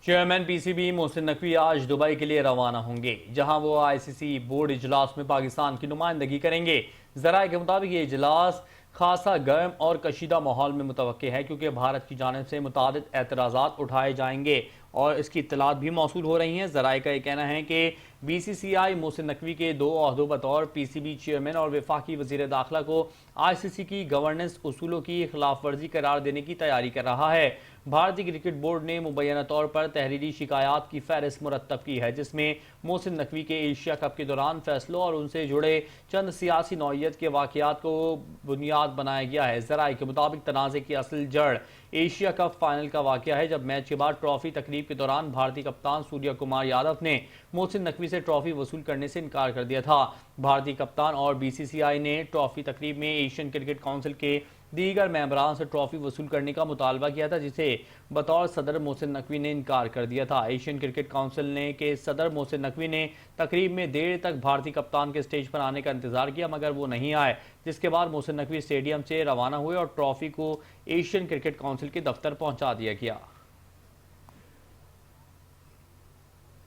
Chairman PCB Mohsin Naqvi आज Dubai के लिए रवाना होंगे, जहां वो आईसीसी बोर्ड इजलास में पाकिस्तान की नुमाइंदगी करेंगे। जराये के मुताबिक ये इजलास खासा गर्म और कशीदा माहौल में मुतवक्के है, क्योंकि भारत की जानिब से मुतादिद एतराज़ात उठाए जाएंगे और इसकी इत्तलात भी मौसूल हो रही हैं। जराये का ये कहना है कि बीसीसीआई मोहसिन नकवी के 2 ओहदों बतौर पीसीबी चेयरमैन और वफाकी वज़ीर दाखिला को आईसीसी की गवर्नेंस उसूलों की खिलाफ वर्जी करार देने की तैयारी कर रहा है। भारतीय क्रिकेट बोर्ड ने मुबैना तौर पर तहरीरी शिकायत की फहरिस्त मुरतब की है, जिसमें मोहसिन नकवी के एशिया कप के दौरान फैसलों और उनसे जुड़े चंद सियासी नौइयत के वाक़यात को बुनियाद बनाया गया है। जराये के मुताबिक तनाज़े की असल जड़ एशिया कप फाइनल का वाक़या है, जब मैच के बाद ट्रॉफी तकरीब के दौरान भारतीय कप्तान सूर्य कुमार यादव ने मोहसिन नकवी से ट्रॉफी वसूल करने से इनकार कर दिया था। भारतीय कप्तान और बीसीसीआई ने ट्रॉफी तकरीब में एशियन क्रिकेट काउंसिल के दीगर मेंबरान से ट्रॉफी वसूल करने का मुतालबा किया था, जिसे बतौर सदर मोहसिन नकवी ने इनकार कर दिया था। एशियन क्रिकेट काउंसिल ने के सदर मोहसिन नकवी ने तकरीब में देर तक भारतीय कप्तान के स्टेज पर आने का इंतजार किया, मगर वो नहीं आए, जिसके बाद मोहसिन नकवी स्टेडियम से रवाना हुए और ट्रॉफी को एशियन क्रिकेट काउंसिल के दफ्तर पहुंचा दिया गया।